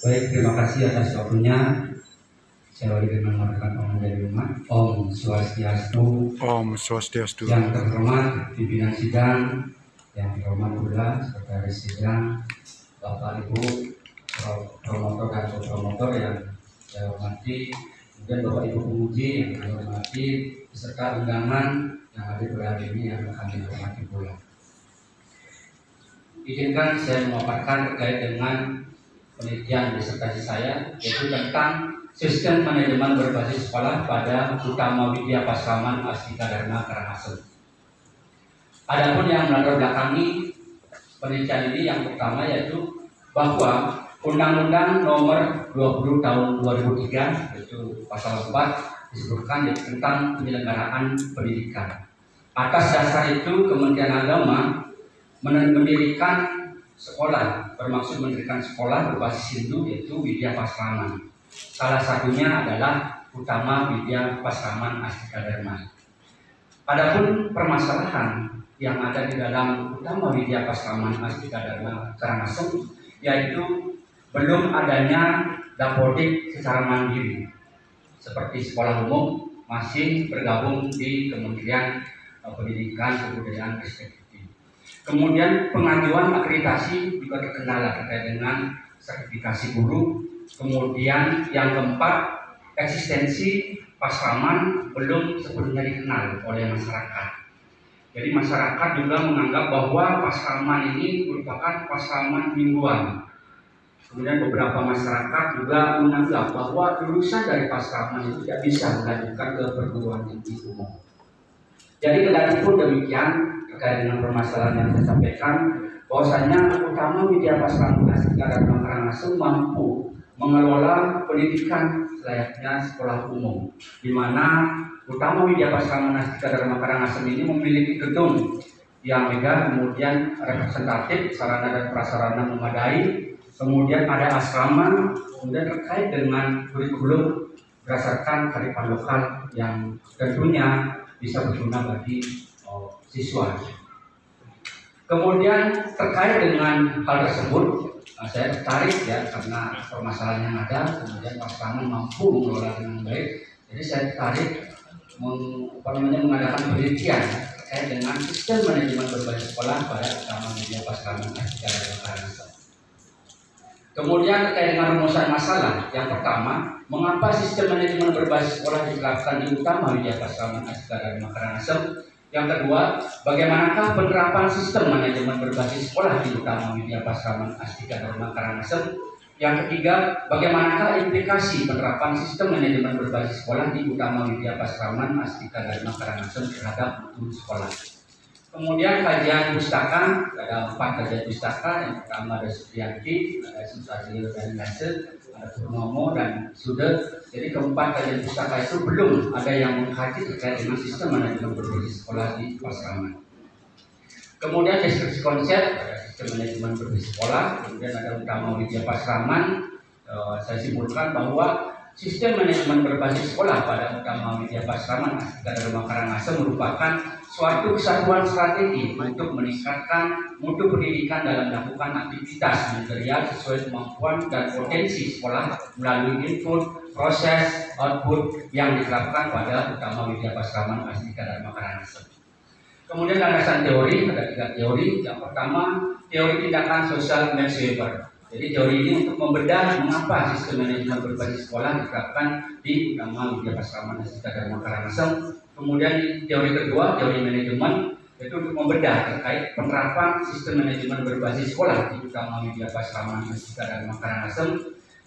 Baik, terima kasih atas waktunya. Saya wali dengan Om dari rumah. Om Swastiastu. Om Swastiastu. Yang terhormat pimpinan sidang, yang terhormat pula sekretaris sidang, Bapak Ibu promotor dan promotor yang saya hormati, kemudian Bapak Ibu penguji yang saya hormati, beserta undangan yang hadir pada hari ini yang kami hormati pula. Izinkan saya memaparkan terkait dengan penelitian disertasi saya, yaitu tentang sistem manajemen berbasis sekolah pada Utama Widya Pasraman Astika Dharma Karangasem. Adapun yang melatar belakangi penelitian ini yang pertama yaitu bahwa Undang-Undang Nomor 20 Tahun 2003 yaitu Pasal 4 disebutkan tentang penyelenggaraan pendidikan. Atas dasar itu Kementerian Agama mendirikan sekolah, bermaksud mendirikan sekolah berbasis Hindu yaitu Widya Pasraman. Salah satunya adalah Utama Widya Pasraman Astika Dharma. Adapun permasalahan yang ada di dalam Utama Widya Pasraman Astika Dharma Karangasem yaitu belum adanya dapodik secara mandiri seperti sekolah umum masih bergabung di Kementerian Pendidikan Kebudayaan Ristek. Kemudian pengajuan akreditasi juga terkendala terkait dengan sertifikasi guru. Kemudian yang keempat, eksistensi Pasraman belum sepenuhnya dikenal oleh masyarakat. Jadi masyarakat juga menganggap bahwa Pasraman ini merupakan Pasraman mingguan. Kemudian beberapa masyarakat juga menganggap bahwa lulusan dari Pasraman itu tidak bisa melanjutkan ke perguruan tinggi umum. Jadi kendati pun demikian, terkait dengan permasalahan yang saya sampaikan, bahwasanya Utama Widya Pasraman Astika Dharma Karangasem mampu mengelola pendidikan selayaknya sekolah umum, di mana Utama Widya Pasraman Astika Dharma Karangasem ini memiliki gedung yang megah, kemudian representatif, sarana dan prasarana memadai, kemudian ada asrama, kemudian terkait dengan kurikulum berdasarkan kearifan lokal yang tentunya bisa berguna bagi siswa. Kemudian terkait dengan hal tersebut, saya tertarik ya karena permasalahan yang ada, kemudian Pasraman mampu mengelola dengan baik. Jadi saya tertarik mengadakan penelitian terkait dengan sistem manajemen berbasis sekolah pada Utama Widya Pasraman Astika Dharma Karangasem. Kemudian terkait dengan rumusan masalah, yang pertama, mengapa sistem manajemen berbasis sekolah diterapkan di Utama Widya Pasraman Astika Dharma Karangasem? Yang kedua, bagaimanakah penerapan sistem manajemen berbasis sekolah di Utama Widya Pasraman Astika Dharma Karangasem? Yang ketiga, bagaimanakah implikasi penerapan sistem manajemen berbasis sekolah di Utama Widya Pasraman Astika Dharma Karangasem terhadap mutu sekolah? Kemudian kajian pustaka, ada 4 kajian pustaka. Yang pertama ada Supriyanti, ada Susatyo dan Nasir, ada Purnomo dan Sude. Jadi keempat kajian pustaka itu belum ada yang mengkaji terkait dengan sistem manajemen berbasis sekolah di Pasraman. Kemudian deskripsi konsep, ada sistem manajemen berbasis sekolah. Kemudian ada Utama Widya Pasraman. Saya simpulkan bahwa sistem manajemen berbasis sekolah pada Utama Widya Pasraman Astika Dharma Karangasem merupakan suatu kesatuan strategi untuk meningkatkan mutu pendidikan dalam melakukan aktivitas manajerial sesuai kemampuan dan potensi sekolah melalui input, proses, output yang diterapkan pada Utama Widya Pasraman Astika Dharma Karangasem. Kemudian landasan teori, ada 3 teori. Yang pertama, teori tindakan sosial Max Weber. Jadi teori ini untuk membedah mengapa sistem manajemen berbasis sekolah diterapkan di Utama Widya Pasraman Astika Dharma Karangasem. Kemudian teori kedua, teori manajemen, itu untuk membedah terkait penerapan sistem manajemen berbasis sekolah di Utama Widya Pasraman Astika Dharma Karangasem.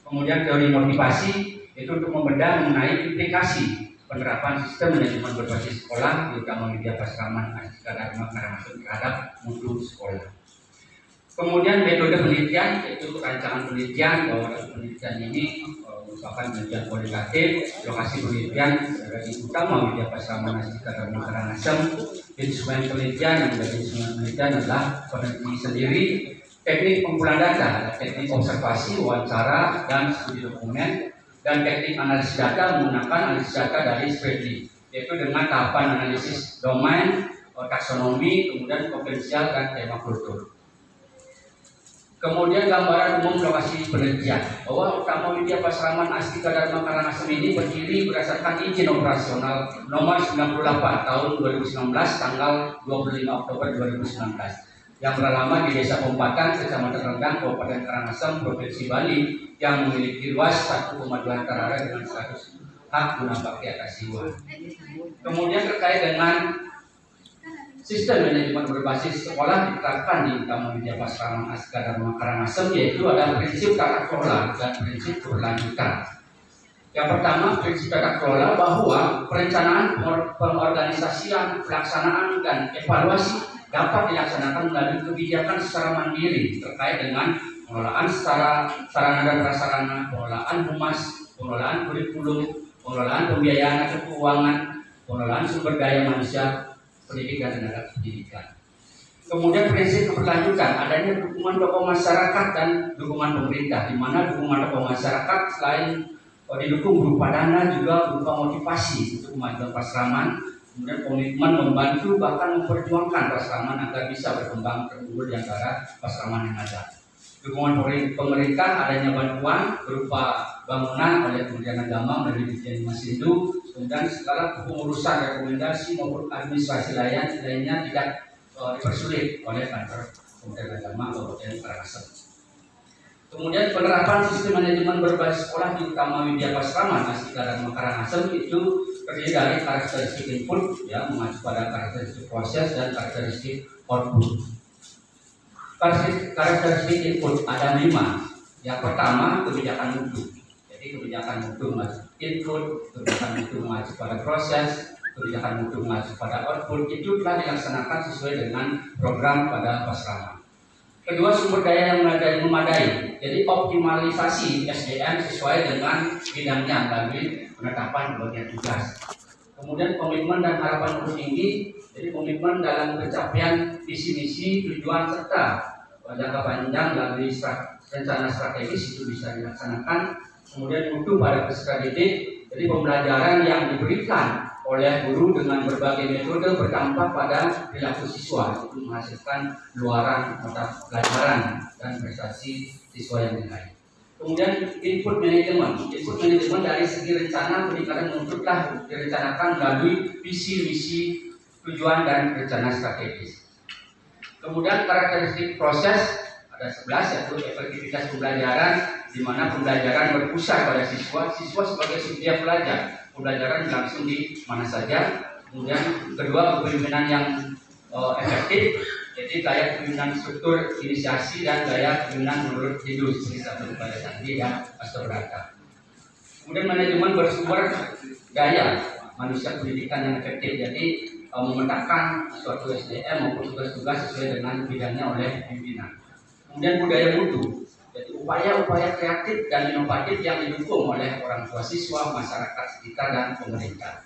Kemudian teori motivasi, itu untuk membedah mengenai implikasi penerapan sistem manajemen berbasis sekolah di Utama Widya Pasraman Astika Dharma Karangasem terhadap mutu sekolah. Kemudian metode penelitian, yaitu rancangan penelitian, bahwa penelitian ini merupakan penelitian kualitatif. Lokasi penelitian berada di Utama Widya Pasraman Astika Dharma Karangasem. Instrumen penelitian yang menjadi instrumen penelitian adalah peneliti sendiri. Teknik pengumpulan data, teknik observasi, wawancara, dan studi dokumen. Dan teknik analisis data menggunakan analisis data dari Spreadly, yaitu dengan tahapan analisis domain, taksonomi, kemudian potensial dan tema kultur. Kemudian gambaran umum lokasi penelitian bahwa Utama Widya Pasraman Astika Dharma Karangasem ini berdiri berdasarkan izin operasional nomor 98 tahun 2019 tanggal 25 Oktober 2019 yang beralamat di Desa Pompatan, Kecamatan Renggang, Kabupaten Karangasem, Provinsi Bali yang memiliki luas 1,2 hektar dengan 100 hak guna pakai atas jiwa. Kemudian terkait dengan sistem manajemen berbasis sekolah diterapkan di Utama Widya Pasraman Astika Dharma Karangasem, yaitu ada prinsip tata kelola dan prinsip keberlanjutan. Yang pertama, prinsip tata kelola bahwa perencanaan, pengorganisasian, pelaksanaan, dan evaluasi dapat dilaksanakan melalui kebijakan secara mandiri terkait dengan pengelolaan sarana dan prasarana, pengelolaan humas, pengelolaan kurikulum, pengelolaan pembiayaan atau keuangan, pengelolaan sumber daya manusia, pendidikan dan tenaga pendidikan. Kemudian prinsip keberlanjutan, adanya dukungan tokoh masyarakat dan dukungan pemerintah, di mana dukungan tokoh masyarakat selain didukung berupa dana juga berupa motivasi untuk kemajuan Pasraman, kemudian komitmen membantu bahkan memperjuangkan Pasraman agar bisa berkembang terunggul di antara Pasraman yang ada. Dukungan pemerintah, adanya bantuan berupa bangunan oleh Kementerian Agama melalui Dirjen Masindu, kemudian segala kepengurusan rekomendasi maupun administrasi lainnya tidak dipersulit oleh kantor Kementerian Agama Kabupaten Karangasem. Kemudian penerapan sistem manajemen berbasis sekolah di Utama Widya Pasraman Astika Dharma Karangasem itu terdiri dari karakteristik input, ya, mengacu pada karakteristik proses dan karakteristik output. Karakteristik input ada 5. Yang pertama, kebijakan mutu. Jadi kebijakan mutu mengacu input, kebijakan mutu mengacu pada proses, kebijakan mutu mengacu pada output, itu telah dilaksanakan sesuai dengan program pada Pasraman. Kedua, sumber daya yang memadai. Jadi optimalisasi SDM sesuai dengan bidangnya melalui penetapan bagian tugas. Kemudian komitmen dan harapan untuk tinggi. Jadi komitmen dalam pencapaian visi misi, tujuan serta jangka panjang melalui rencana strategis itu bisa dilaksanakan. Kemudian mutu pada peserta didik. Jadi pembelajaran yang diberikan oleh guru dengan berbagai metode berdampak pada perilaku siswa untuk menghasilkan luaran mata pelajaran dan prestasi siswa yang dinilai. Kemudian input manajemen dari segi rencana peningkatan mutu telah direncanakan melalui visi misi, tujuan dan rencana strategis. Kemudian karakteristik proses ada 11, yaitu efektivitas pembelajaran, di mana pembelajaran berpusat pada siswa sebagai subjek pelajar. Pembelajaran langsung di mana saja. Kemudian kedua, kepemimpinan yang efektif, jadi gaya kepemimpinan struktur inisiasi dan gaya kepemimpinan menurut Hindus seperti pada Sandi dan Astabrata. Kemudian manajemen bersumber daya manusia pendidikan yang efektif, jadi memetakan suatu SDM maupun tugas-tugas sesuai dengan bidangnya oleh pimpinan. Kemudian budaya mutu, jadi upaya-upaya kreatif dan inovatif yang didukung oleh orang tua siswa, masyarakat sekitar dan pemerintah.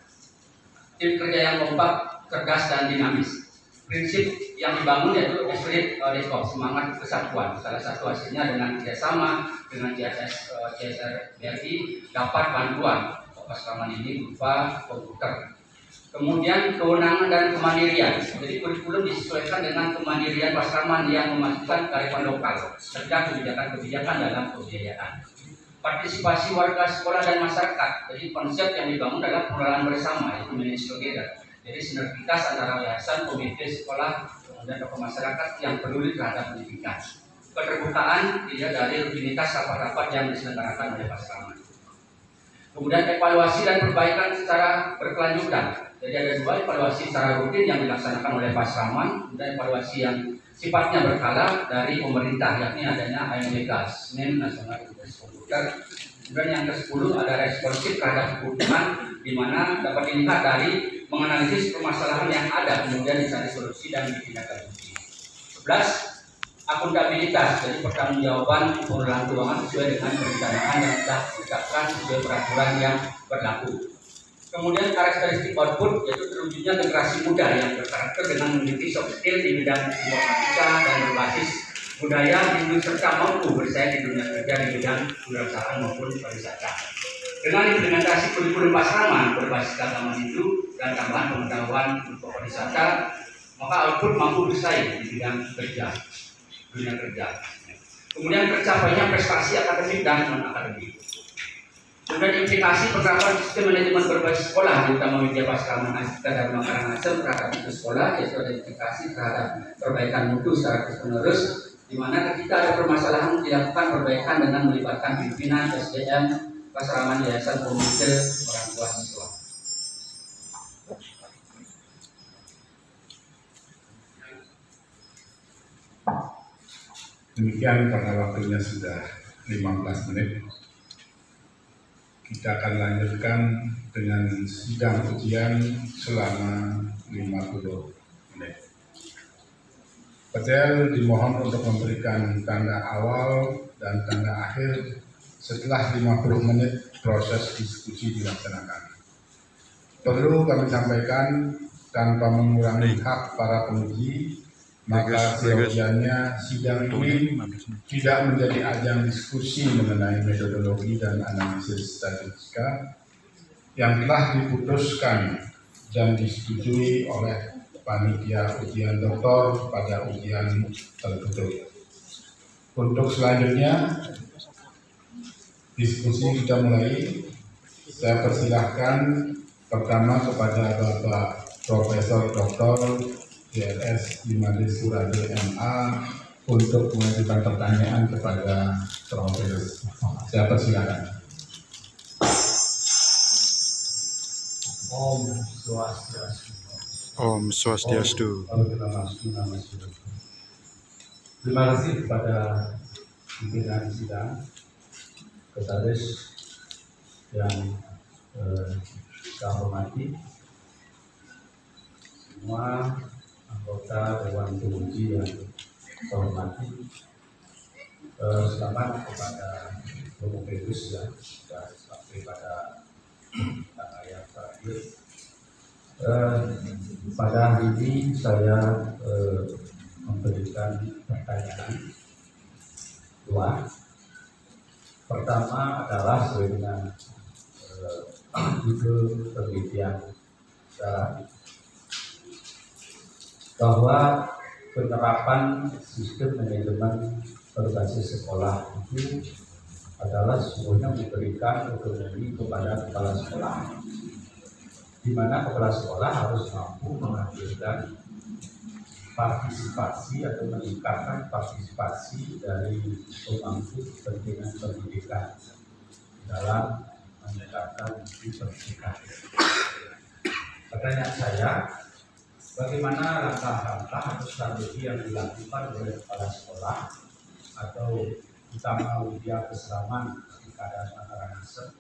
Tim kerja yang kompak, cerdas dan dinamis. Prinsip yang dibangun yaitu spirit of semangat kesatuan. Salah satu hasilnya dengan kerjasama dengan CSR BRI dapat bantuan Pasraman ini berupa komputer. Kemudian kewenangan dan kemandirian. Jadi kurikulum disesuaikan dengan kemandirian Pasraman yang memastikan kearifan lokal serta kebijakan-kebijakan dalam pembiayaan. Partisipasi warga sekolah dan masyarakat. Jadi konsep yang dibangun adalah pengelolaan bersama, yaitu manage together. Jadi sinergitas antara yayasan, komite sekolah, dan tokoh masyarakat yang peduli terhadap pendidikan. Keterbukaan dilihat dari rutinitas rapat-rapat yang diselenggarakan oleh Pasraman. Kemudian evaluasi dan perbaikan secara berkelanjutan. Jadi ada 2, evaluasi secara rutin yang dilaksanakan oleh Pasraman, dan evaluasi yang sifatnya berkala dari pemerintah, yakni adanya AMBK, SNEM Nasional Universitas Komputer. Kemudian yang ke-10 ada responsif terhadap kebutuhan, di mana dapat dilihat dari menganalisis permasalahan yang ada, kemudian dicari solusi dan ditindaklanjuti. 11, akuntabilitas, jadi pertanggungjawaban pengelolaan keuangan sesuai dengan perencanaan yang telah ditetapkan sesuai peraturan yang berlaku. Kemudian karakteristik output, yaitu terwujudnya generasi muda yang berkarakter dengan memiliki soft skill di bidang informatika dan berbasis budaya, Hindu serta mampu bersaing di dunia kerja di bidang kewirausahaan maupun pariwisata. Dengan implementasi kurikulum Pasraman berbasis agama Hindu dan tambahan pengetahuan untuk pariwisata, maka output mampu bersaing di bidang kerja, dunia kerja. kemudian tercapainya prestasi akademik dan non akademik. Kemudian implikasi penerapan sistem manajemen berbasis sekolah, terutama Widya Pasca Astika Dharma Karangasem terhadap itu sekolah, yaitu ada implikasi terhadap perbaikan mutu secara terus-menerus, di mana ketika ada permasalahan dilakukan perbaikan dengan melibatkan pimpinan, SDM, Pasraman, Yayasan, Komite, orang tua siswa. Demikian karena waktunya sudah 15 menit. Kita akan lanjutkan dengan sidang ujian selama 50 menit. Petel dimohon untuk memberikan tanda awal dan tanda akhir setelah 50 menit proses diskusi dilaksanakan. Perlu kami sampaikan tanpa mengurangi hak para penguji, maka seyogianya sidang ini tidak menjadi ajang diskusi mengenai metodologi dan analisis statistika yang telah diputuskan dan disetujui oleh panitia ujian doktor pada ujian tertutup. Untuk selanjutnya, diskusi kita mulai. Saya persilahkan pertama kepada Bapak Profesor Dr. DLS Imade Surade MA untuk mengajukan pertanyaan kepada Profesor. Saya persilakan. Om Swastiastu. Om Swastiastu. Terima kasih kepada pimpinan sidang, Kesaris yang saya hormati, semua anggota Dewan Penguji yang saya hormati. Selamat kepada Romo Pedus ya, dan sampai pada yang terakhir. Pada hari ini saya memberikan pertanyaan dua. Pertama adalah sesuai dengan judul penelitian saya, bahwa penerapan sistem manajemen berbasis sekolah itu adalah sesungguhnya memberikan otonomi kepada kepala sekolah, di mana kepala sekolah harus mampu menghadirkan partisipasi atau meningkatkan partisipasi dari pemangku kepentingan pendidikan dalam meningkatkan pendidikan. Pertanyaan saya, bagaimana langkah-langkah atau strategi yang dilakukan oleh kepala sekolah atau utama Widya Keseraman di Dharma Karangasem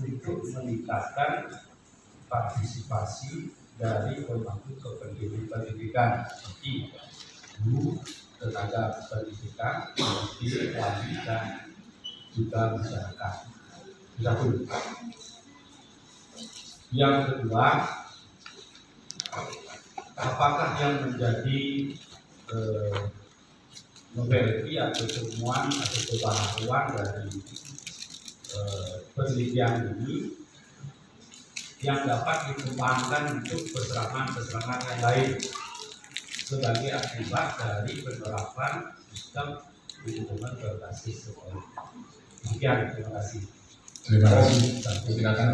untuk meningkatkan partisipasi dari pemangku kepentingan pendidikan seperti guru, tenaga pendidikan, wali, dan juga masyarakat. Satu. Yang kedua, apakah yang menjadi novelty atau temuan atau kebaharuan dari penelitian ini yang dapat dikembangkan untuk keserangan-keserangan yang lain sebagai akibat dari penerapan sistem manajemen berbasis sekolah. Demikian, terima kasih. Terima kasih. Silakan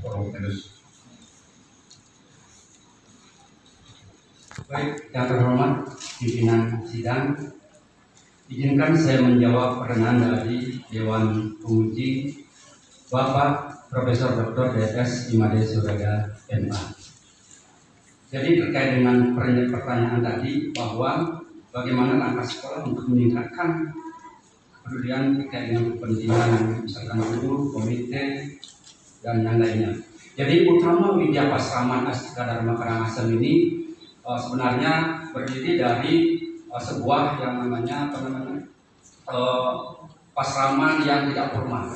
Prof. Pedus. Baik, yang terhormat pimpinan sidang, izinkan saya menjawab pertanyaan dari Dewan Penguji Bapak Profesor Dr. DLS Imade Surade MA. Jadi terkait dengan pertanyaan tadi bahwa bagaimana langkah sekolah untuk meningkatkan kepedulian terkait dengan kepentingan misalkan guru, komite, dan yang lainnya. Jadi utama Widya Pasraman Astika Dharma Karangasem ini sebenarnya berdiri dari sebuah yang namanya pasraman yang tidak formal,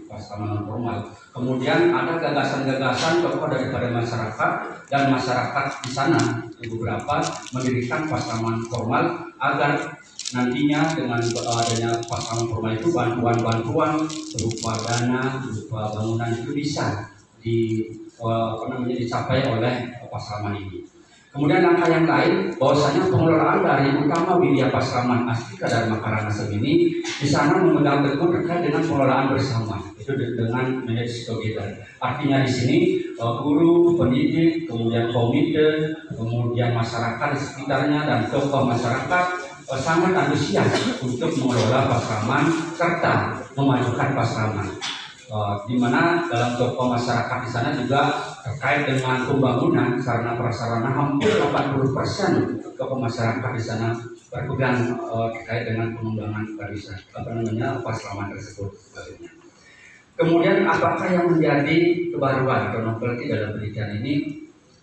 pasraman formal. Kemudian ada gagasan-gagasan tokoh daripada masyarakat, dan masyarakat di sana beberapa mendirikan pasraman formal agar nantinya dengan adanya pasraman formal itu bantuan-bantuan berupa dana, berupa bangunan itu bisa dicapai oleh pasraman ini. Kemudian langkah yang lain, bahwasanya pengelolaan dari utama Widya Pasaman Astika Dharma Karangasem ini di sana memegang teguh terkait dengan pengelolaan bersama, itu dengan managed together. Artinya di sini guru, pendidik, kemudian komite, kemudian masyarakat di sekitarnya dan tokoh masyarakat sangat antusias untuk mengelola Pasaman serta memajukan Pasaman. Di mana dalam tokoh masyarakat di sana juga terkait dengan pembangunan sarana prasarana hampir 80% tokoh masyarakat di sana berpegang terkait dengan pengembangan Pasaman tersebut. Kemudian apakah yang menjadi kebaruan atau novelty dalam penelitian ini?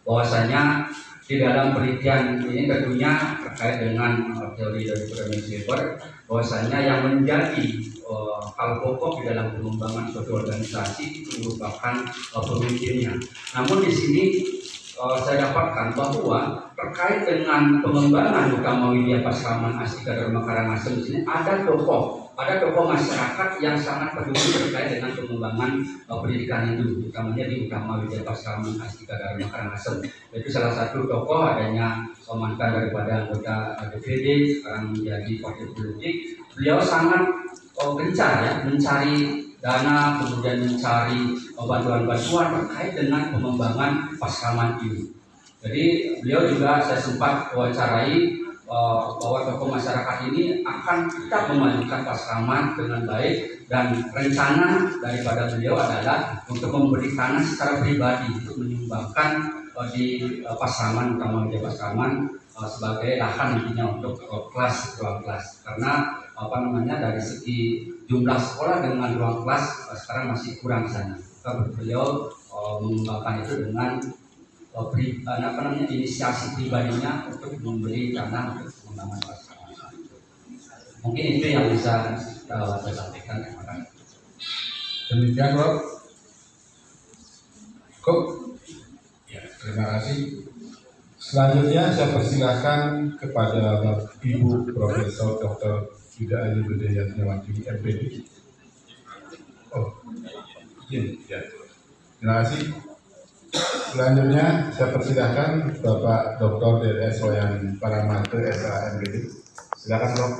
Bahwasanya di dalam penelitian ini tentunya terkait dengan teori dari Frederick Weber, bahwasanya yang menjadi hal pokok di dalam pengembangan suatu organisasi itu merupakan pemimpinnya. Namun di sini saya dapatkan bahwa terkait dengan pengembangan utama Widya Pasaman Astika Dharma Karangasem di sini ada tokoh masyarakat yang sangat peduli terkait dengan pengembangan pendidikan itu, utamanya di utama Widya Pasaman Astika Dharma Karangasem. Itu salah satu tokoh adanya mantan daripada anggota DPD sekarang menjadi partai politik. Beliau sangat gencar ya mencari dana, kemudian mencari bantuan-bantuan terkait dengan pengembangan Pasaman ini. Jadi beliau juga saya sempat wawancarai bahwa tokoh masyarakat ini akan tetap memajukan Pasaman dengan baik, dan rencana daripada beliau adalah untuk memberi tanah secara pribadi untuk menyumbangkan di Pasaman, utama di Pasaman sebagai lahan nantinya untuk ruang kelas, karena dari segi jumlah sekolah dengan ruang kelas sekarang masih kurang di sana. Beliau mengembangkan itu dengan inisiasi pribadinya untuk membeli tanah untuk pengembangan Pasaman. Mungkin itu yang bisa saya sampaikan. Terima kasih. Demikian, Rob. Cukup. Ya, terima kasih. Selanjutnya saya persilahkan kepada Ibu Profesor Dr. Ida Ayu Budayatniwati MPD. Oh, izin ya. Terima kasih. Selanjutnya saya persilahkan Bapak Dr. D.S. Wayan Paramate SH MPD. Silakan, Prof.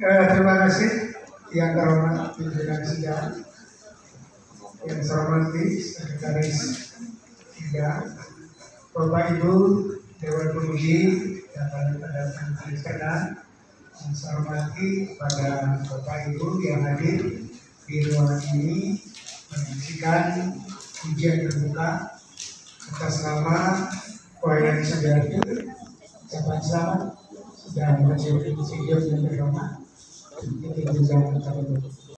Terima kasih yang terhormat pimpinan sidang, yang saya hormati Sekretaris Sidang, Bapak Ibu Dewan Penguji yang pada majelis sekalian, yang saya hormati pada Bapak Ibu yang hadir di ruangan ini menyaksikan ujian terbuka atas nama Wayan Sudarti. Ucapan selamat sudah menjadi video yang terhormat. Itu juga